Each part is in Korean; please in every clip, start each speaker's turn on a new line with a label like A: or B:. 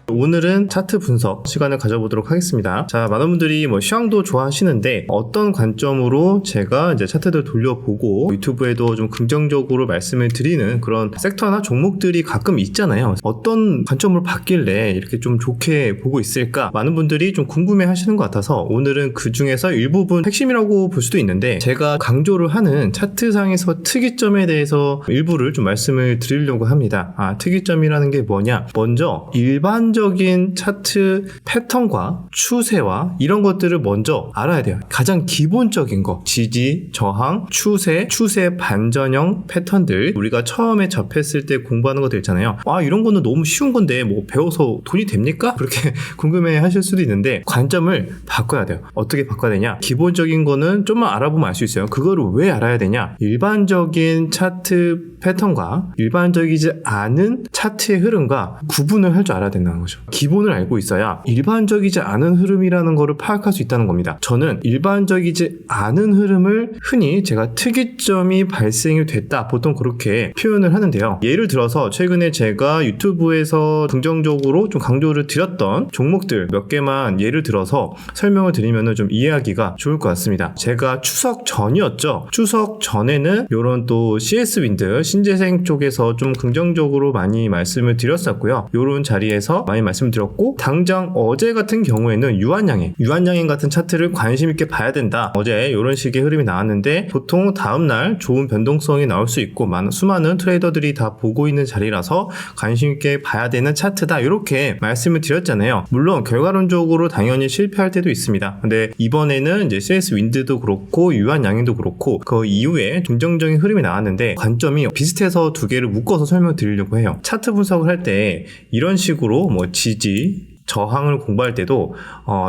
A: 오늘은 차트 분석 시간을 가져보도록 하겠습니다. 자, 많은 분들이 시황도 좋아하시는데 어떤 관점으로 제가 이제 차트들 돌려보고 유튜브에도 좀 긍정적으로 말씀을 드리는 그런 섹터나 종목들이 가끔 있잖아요. 어떤 관점으로 봤길래 이렇게 좀 좋게 보고 있을까? 많은 분들이 좀 궁금해 하시는 것 같아서 오늘은 그 중에서 일부분 핵심이라고 볼 수도 있는데 제가 강조를 하는 차트상에서 특이점에 대해서 일부를 좀 말씀을 드리려고 합니다. 특이점이라는 게 뭐냐? 먼저 일반적인 차트 패턴과 추세와 이런 것들을 먼저 알아야 돼요. 가장 기본적인 거, 지지, 저항, 추세 반전형 패턴들, 우리가 처음에 접했을 때 공부하는 것들 있잖아요. 이런 거는 너무 쉬운 건데 배워서 돈이 됩니까? 그렇게 궁금해 하실 수도 있는데 관점을 바꿔야 돼요. 어떻게 바꿔야 되냐? 기본적인 거는 좀만 알아보면 알 수 있어요. 그거를 왜 알아야 되냐? 일반적인 차트 패턴과 일반적이지 않은 차트의 흐름과 구분을 할 줄 알아야 된다는 거죠. 기본을 알고 있어야 일반적이지 않은 흐름이라는 거를 파악할 수 있다는 겁니다. 저는 일반적이지 않은 흐름을 흔히 제가 특이점이 발생이 됐다, 보통 그렇게 표현을 하는데요. 예를 들어서 최근에 제가 유튜브에서 긍정적으로 좀 강조를 드렸던 종목들 몇 개만 예를 들어서 설명을 드리면 좀 이해하기가 좋을 것 같습니다. 제가 추석 전이었죠. 추석 전에는 이런 또 CS윈드 신재생 쪽에서 좀 긍정적으로 많이 말씀을 드렸었고요. 이런 자리에서 많이 말씀드렸고, 당장 어제 같은 경우에는 유한양행 같은 차트를 관심 있게 봐야 된다. 어제 이런 식의 흐름이 나왔는데 보통 다음날 좋은 변동성이 나올 수 있고 수많은 트레이더들이 다 보고 있는 자리라서 관심 있게 봐야 되는 차트다, 이렇게 말씀을 드렸잖아요. 물론 결과론적으로 당연히 실패할 때도 있습니다. 근데 이번에는 이제 CS윈드도 그렇고 유한양행도 그렇고 그 이후에 긍정적인 흐름이 나왔는데 관점이 비슷해서 두 개를 묶어서 설명드리려고 해요. 차트 분석을 할 때 이런 식으로 지지, 저항을 공부할 때도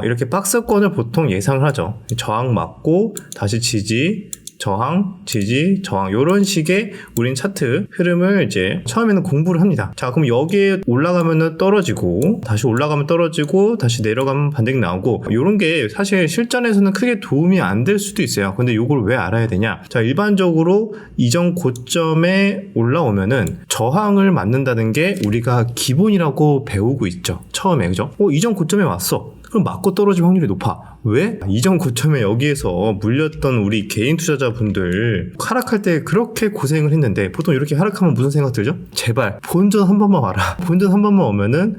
A: 이렇게 박스권을 보통 예상을 하죠. 저항 맞고 다시 지지, 저항, 지지, 저항, 이런 식의 우린 차트 흐름을 이제 처음에는 공부를 합니다. 자, 그럼 여기에 올라가면은 떨어지고 다시 올라가면 떨어지고 다시 내려가면 반등이 나오고, 이런 게 사실 실전에서는 크게 도움이 안 될 수도 있어요. 근데 이걸 왜 알아야 되냐? 자, 일반적으로 이전 고점에 올라오면은 저항을 맞는다는 게 우리가 기본이라고 배우고 있죠. 처음에, 그죠? 이전 고점에 왔어. 그럼 맞고 떨어질 확률이 높아. 왜? 이전 고점에 여기에서 물렸던 우리 개인 투자자분들 하락할 때 그렇게 고생을 했는데 보통 이렇게 하락하면 무슨 생각 들죠? 제발 본전 한 번만 와라. 본전 한 번만 오면은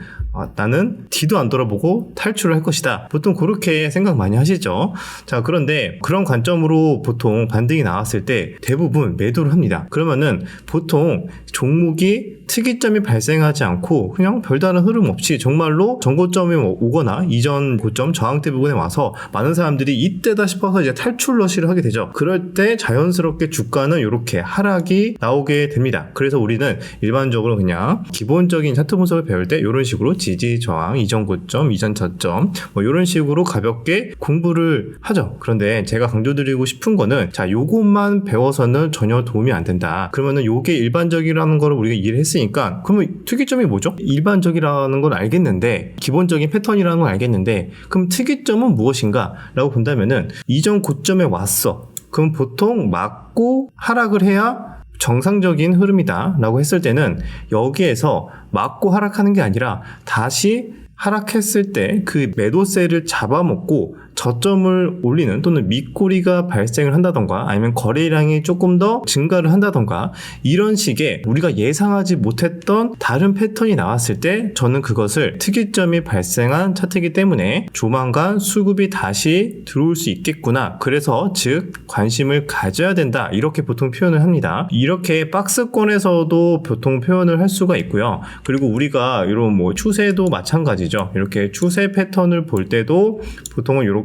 A: 나는 뒤도 안 돌아보고 탈출을 할 것이다. 보통 그렇게 생각 많이 하시죠. 자, 그런데 그런 관점으로 보통 반등이 나왔을 때 대부분 매도를 합니다. 그러면은 보통 종목이 특이점이 발생하지 않고 그냥 별다른 흐름 없이 정말로 전고점에 오거나 이전 고점 저항대 부분에 와서 많은 사람들이 이때다 싶어서 이제 탈출 러시를 하게 되죠. 그럴 때 자연스럽게 주가는 이렇게 하락이 나오게 됩니다. 그래서 우리는 일반적으로 그냥 기본적인 차트 분석을 배울 때 이런 식으로 지지, 저항, 이전 고점, 이전 저점 이런 식으로 가볍게 공부를 하죠. 그런데 제가 강조드리고 싶은 거는, 자, 요것만 배워서는 전혀 도움이 안 된다. 그러면은 요게 일반적이라는 걸 우리가 이해를 했으니까 그러면 특이점이 뭐죠? 일반적이라는 건 알겠는데, 기본적인 패턴이라는 건 알겠는데, 그럼 특이점은 무엇인가? 라고 본다면은 이전 고점에 왔어. 그럼 보통 맞고 하락을 해야 정상적인 흐름이다 라고 했을 때는 여기에서 맞고 하락하는 게 아니라 다시 하락했을 때 그 매도세를 잡아먹고 저점을 올리는, 또는 밑꼬리가 발생을 한다던가 아니면 거래량이 조금 더 증가를 한다던가 이런 식의 우리가 예상하지 못했던 다른 패턴이 나왔을 때 저는 그것을 특이점이 발생한 차트이기 때문에 조만간 수급이 다시 들어올 수 있겠구나, 그래서 즉 관심을 가져야 된다, 이렇게 보통 표현을 합니다. 이렇게 박스권에서도 보통 표현을 할 수가 있고요. 그리고 우리가 이런 추세도 마찬가지죠. 이렇게 추세 패턴을 볼 때도 보통은 이렇게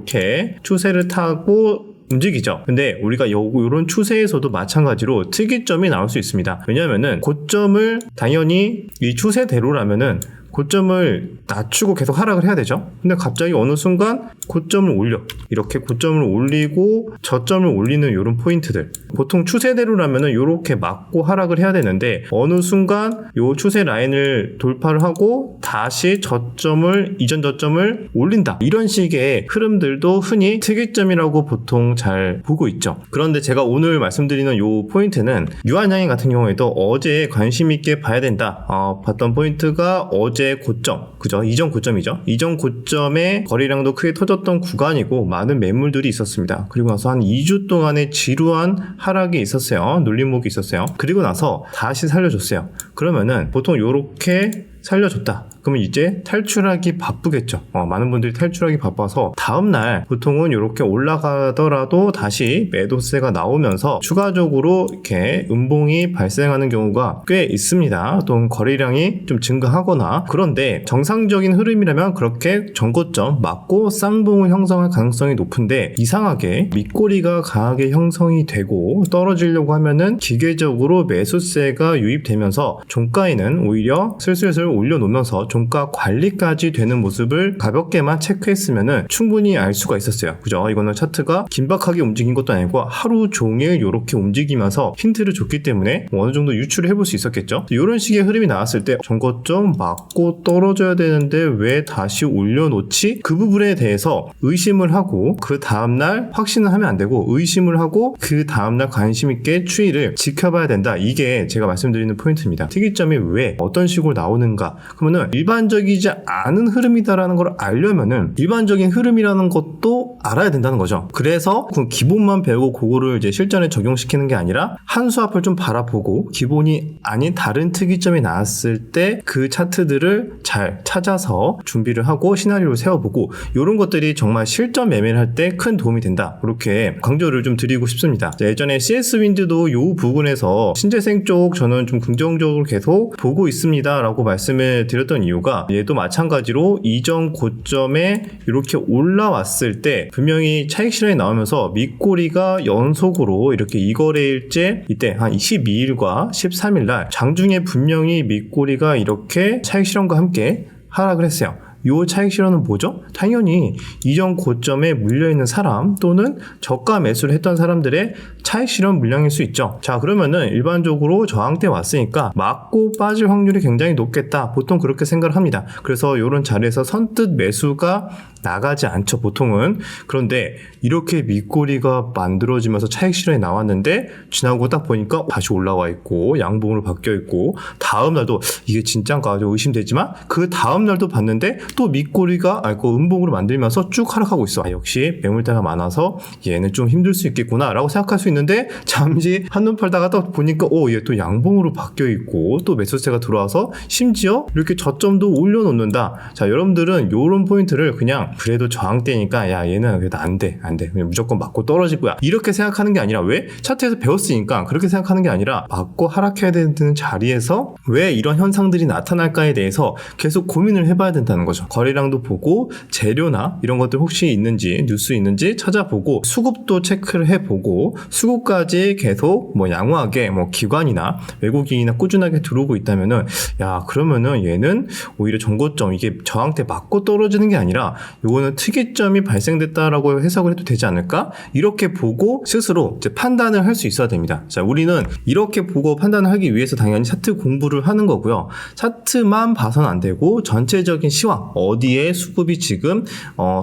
A: 추세를 타고 움직이죠. 근데 우리가 이런 추세에서도 마찬가지로 특이점이 나올 수 있습니다. 왜냐하면은 고점을 당연히 이 추세대로라면은 고점을 낮추고 계속 하락을 해야 되죠. 근데 갑자기 어느 순간 고점을 올려, 이렇게 고점을 올리고 저점을 올리는 이런 포인트들, 보통 추세대로라면은 이렇게 막고 하락을 해야 되는데 어느 순간 이 추세 라인을 돌파를 하고 다시 저점을, 이전 저점을 올린다, 이런 식의 흐름들도 흔히 특이점이라고 보통 잘 보고 있죠. 그런데 제가 오늘 말씀드리는 이 포인트는 유한양행 같은 경우에도 어제 관심 있게 봐야 된다 봤던 포인트가 어제 어제 고점, 그죠? 이전 고점이죠. 이전 고점의 거래량도 크게 터졌던 구간이고 많은 매물들이 있었습니다. 그리고 나서 한 2주 동안의 지루한 하락이 있었어요. 눌림목이 있었어요. 그리고 나서 다시 살려줬어요. 그러면은 보통 요렇게 살려줬다. 그러면 이제 탈출하기 바쁘겠죠. 많은 분들이 탈출하기 바빠서 다음날 보통은 이렇게 올라가더라도 다시 매도세가 나오면서 추가적으로 이렇게 음봉이 발생하는 경우가 꽤 있습니다. 또 거래량이 좀 증가하거나. 그런데 정상적인 흐름이라면 그렇게 전고점 맞고 쌍봉을 형성할 가능성이 높은데 이상하게 밑꼬리가 강하게 형성이 되고 떨어지려고 하면은 기계적으로 매수세가 유입되면서 종가에는 오히려 슬슬 올려놓으면서 종가 관리까지 되는 모습을 가볍게만 체크했으면은 충분히 알 수가 있었어요. 그죠? 이거는 차트가 긴박하게 움직인 것도 아니고 하루 종일 이렇게 움직이면서 힌트를 줬기 때문에 어느 정도 유출을 해볼 수 있었겠죠. 이런 식의 흐름이 나왔을 때 전고점 맞고 떨어져야 되는데 왜 다시 올려놓지? 그 부분에 대해서 의심을 하고 그 다음날 확신을 하면 안 되고 의심을 하고 그 다음날 관심 있게 추이를 지켜봐야 된다. 이게 제가 말씀드리는 포인트입니다. 특이점이 왜 어떤 식으로 나오는가? 그러면은 일반적이지 않은 흐름이다라는 걸 알려면은 일반적인 흐름이라는 것도 알아야 된다는 거죠. 그래서 그 기본만 배우고 그거를 이제 실전에 적용시키는 게 아니라 한 수 앞을 좀 바라보고 기본이 아닌 다른 특이점이 나왔을 때 그 차트들을 잘 찾아서 준비를 하고 시나리오를 세워보고 이런 것들이 정말 실전 매매를 할 때 큰 도움이 된다. 이렇게 강조를 좀 드리고 싶습니다. 예전에 CS 윈드도 이 부분에서 신재생 쪽 저는 좀 긍정적으로 계속 보고 있습니다 라고 말씀을 드렸던 이유가 얘도 마찬가지로 이전 고점에 이렇게 올라왔을 때 분명히 차익 실현이 나오면서 밑꼬리가 연속으로 이렇게 이거래일째 이때 한 12일과 13일 날 장중에 분명히 밑꼬리가 이렇게 차익 실현과 함께 하락을 했어요. 요 차익 실현은 뭐죠? 당연히 이전 고점에 물려있는 사람 또는 저가 매수를 했던 사람들의 차익 실현 물량일 수 있죠. 자, 그러면은 일반적으로 저항대 왔으니까 맞고 빠질 확률이 굉장히 높겠다. 보통 그렇게 생각을 합니다. 그래서 이런 자리에서 선뜻 매수가 나가지 않죠, 보통은. 그런데 이렇게 밑꼬리가 만들어지면서 차익 실현이 나왔는데 지나고 딱 보니까 다시 올라와 있고 양봉으로 바뀌어 있고 다음날도 이게 진짜인가 좀 의심되지만 그 다음날도 봤는데 또 밑꼬리가 음봉으로 만들면서 쭉 하락하고 있어. 역시 매물대가 많아서 얘는 좀 힘들 수 있겠구나 라고 생각할 수 있는데 잠시 한눈 팔다가 또 보니까 얘 또 양봉으로 바뀌어 있고 또 매수세가 들어와서 심지어 이렇게 저점도 올려놓는다. 자, 여러분들은 요런 포인트를 그냥 그래도 저항대니까 야 얘는 그래도 안돼 그냥 무조건 맞고 떨어질 거야 이렇게 생각하는 게 아니라 왜? 차트에서 배웠으니까 그렇게 생각하는 게 아니라 맞고 하락해야 되는 자리에서 왜 이런 현상들이 나타날까에 대해서 계속 고민을 해봐야 된다는 거죠. 거래량도 보고 재료나 이런 것들 혹시 있는지 뉴스 있는지 찾아보고 수급도 체크를 해보고 수급까지 계속 양호하게 기관이나 외국인이나 꾸준하게 들어오고 있다면은 야 그러면은 얘는 오히려 전고점 이게 저항대 맞고 떨어지는 게 아니라 요거는 특이점이 발생됐다라고 해석을 해도 되지 않을까? 이렇게 보고 스스로 이제 판단을 할 수 있어야 됩니다. 자, 우리는 이렇게 보고 판단을 하기 위해서 당연히 차트 공부를 하는 거고요. 차트만 봐서는 안 되고 전체적인 시황, 어디에 수급이 지금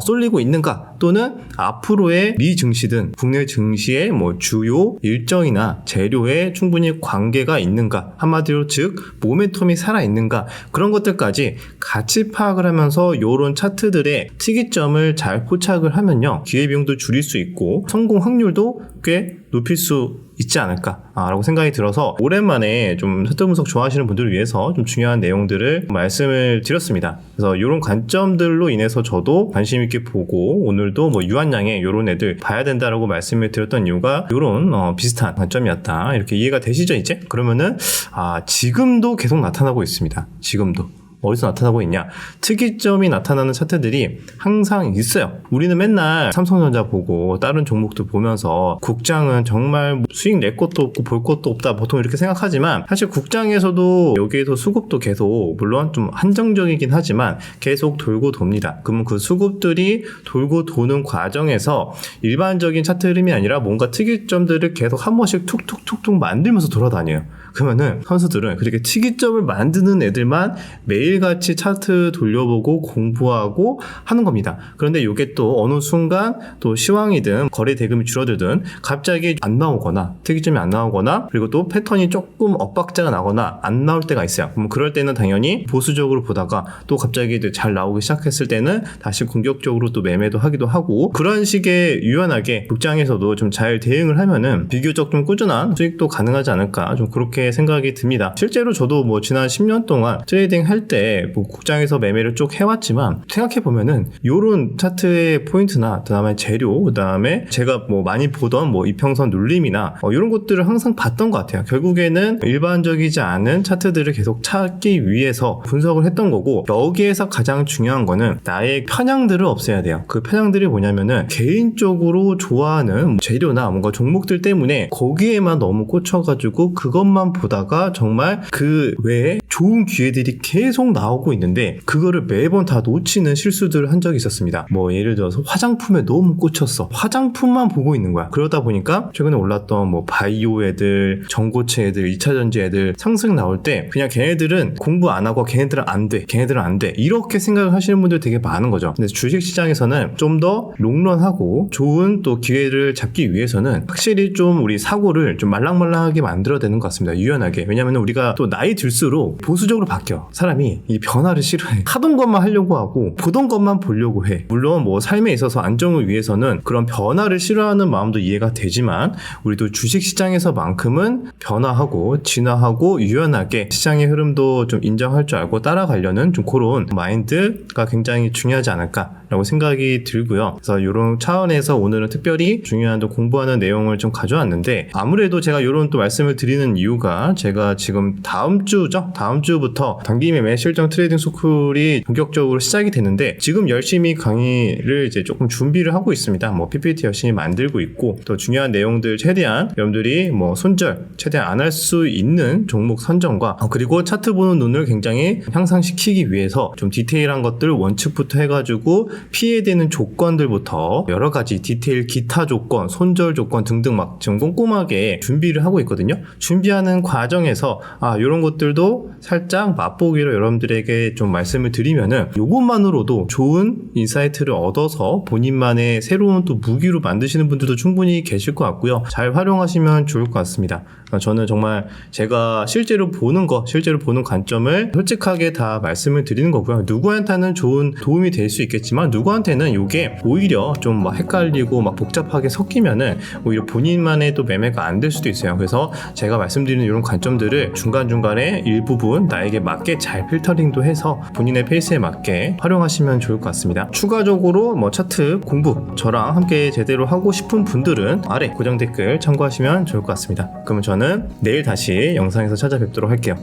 A: 쏠리고 있는가 또는 앞으로의 미 증시든 국내 증시의 주요 일정이나 재료에 충분히 관계가 있는가, 한마디로 즉 모멘텀이 살아있는가 그런 것들까지 같이 파악을 하면서 요런 차트들의 특이점을 잘 포착을 하면요 기회비용도 줄일 수 있고 성공 확률도 꽤 높일 수 있지 않을까 라고 생각이 들어서 오랜만에 좀 차트 분석 좋아하시는 분들을 위해서 좀 중요한 내용들을 말씀을 드렸습니다. 그래서 이런 관점들로 인해서 저도 관심 있게 보고 오늘도 유한양의 이런 애들 봐야 된다라고 말씀을 드렸던 이유가 이런 비슷한 관점이었다 이렇게 이해가 되시죠 이제? 그러면은 지금도 계속 나타나고 있습니다. 지금도 어디서 나타나고 있냐? 특이점이 나타나는 차트들이 항상 있어요. 우리는 맨날 삼성전자 보고 다른 종목도 보면서 국장은 정말 수익 낼 것도 없고 볼 것도 없다 보통 이렇게 생각하지만 사실 국장에서도 여기에서 수급도 계속 물론 좀 한정적이긴 하지만 계속 돌고 돕니다. 그러면 그 수급들이 돌고 도는 과정에서 일반적인 차트 흐름이 아니라 뭔가 특이점들을 계속 한 번씩 툭툭툭툭 만들면서 돌아다녀요. 그러면은 선수들은 그렇게 특이점을 만드는 애들만 매일 매일같이 차트 돌려보고 공부하고 하는 겁니다. 그런데 이게 또 어느 순간 또 시황이든 거래 대금이 줄어들든 갑자기 안 나오거나 특이점이 안 나오거나 그리고 또 패턴이 조금 엇박자가 나거나 안 나올 때가 있어요. 그럴 때는 당연히 보수적으로 보다가 또 갑자기 잘 나오기 시작했을 때는 다시 공격적으로 또 매매도 하기도 하고 그런 식의 유연하게 국장에서도 좀 잘 대응을 하면은 비교적 좀 꾸준한 수익도 가능하지 않을까 좀 그렇게 생각이 듭니다. 실제로 저도 뭐 지난 10년 동안 트레이딩 할 때 뭐 국장에서 매매를 쭉 해왔지만 생각해 보면은 요런 차트의 포인트나 그다음에 재료 그다음에 제가 뭐 많이 보던 뭐 이평선 눌림이나 이런 것들을 항상 봤던 것 같아요. 결국에는 일반적이지 않은 차트들을 계속 찾기 위해서 분석을 했던 거고 여기에서 가장 중요한 거는 나의 편향들을 없애야 돼요. 그 편향들이 뭐냐면은 개인적으로 좋아하는 재료나 뭔가 종목들 때문에 거기에만 너무 꽂혀가지고 그것만 보다가 정말 그 외에 좋은 기회들이 계속 나오고 있는데 그거를 매번 다 놓치는 실수들을 한 적이 있었습니다. 뭐 예를 들어서 화장품에 너무 꽂혔어. 화장품만 보고 있는 거야. 그러다 보니까 최근에 올랐던 뭐 바이오 애들, 전고체 애들, 2차전지 애들 상승 나올 때 그냥 걔네들은 공부 안 하고 걔네들은 안 돼. 걔네들은 안 돼. 이렇게 생각을 하시는 분들 되게 많은 거죠. 근데 주식시장에서는 좀 더 롱런하고 좋은 또 기회를 잡기 위해서는 확실히 좀 우리 사고를 좀 말랑말랑하게 만들어야 되는 것 같습니다. 유연하게. 왜냐면 우리가 또 나이 들수록 보수적으로 바뀌어. 사람이 이 변화를 싫어해. 하던 것만 하려고 하고 보던 것만 보려고 해. 물론 뭐 삶에 있어서 안정을 위해서는 그런 변화를 싫어하는 마음도 이해가 되지만 우리도 주식시장에서만큼은 변화하고 진화하고 유연하게 시장의 흐름도 좀 인정할 줄 알고 따라가려는 좀 그런 마인드가 굉장히 중요하지 않을까라고 생각이 들고요. 그래서 이런 차원에서 오늘은 특별히 중요한 또 공부하는 내용을 좀 가져왔는데 아무래도 제가 이런 또 말씀을 드리는 이유가 제가 지금 다음 주부터 단기 매매 실전 트레이딩 스쿨이 본격적으로 시작이 되는데 지금 열심히 강의를 이제 조금 준비를 하고 있습니다. 뭐 PPT 열심히 만들고 있고 또 중요한 내용들 최대한 여러분들이 뭐 손절 최대한 안 할 수 있는 종목 선정과 그리고 차트 보는 눈을 굉장히 향상시키기 위해서 좀 디테일한 것들 원칙부터 해가지고 피해야 되는 조건들부터 여러 가지 디테일 기타 조건, 손절 조건 등등 막 지금 꼼꼼하게 준비를 하고 있거든요. 준비하는 과정에서 이런 것들도 살짝 맛보기로 여러분들에게 좀 말씀을 드리면은 이것만으로도 좋은 인사이트를 얻어서 본인만의 새로운 또 무기로 만드시는 분들도 충분히 계실 것 같고요. 잘 활용하시면 좋을 것 같습니다. 저는 정말 제가 실제로 보는 관점을 솔직하게 다 말씀을 드리는 거고요. 누구한테는 좋은 도움이 될 수 있겠지만 누구한테는 이게 오히려 좀 막 헷갈리고 막 복잡하게 섞이면은 오히려 본인만의 또 매매가 안 될 수도 있어요. 그래서 제가 말씀드리는 이런 관점들을 중간중간에 일부분 나에게 맞게 잘 필터링도 해서 본인의 페이스에 맞게 활용하시면 좋을 것 같습니다. 추가적으로 뭐 차트 공부 저랑 함께 제대로 하고 싶은 분들은 아래 고정 댓글 참고하시면 좋을 것 같습니다. 그러면 저는 내일 다시 영상에서 찾아뵙도록 할게요.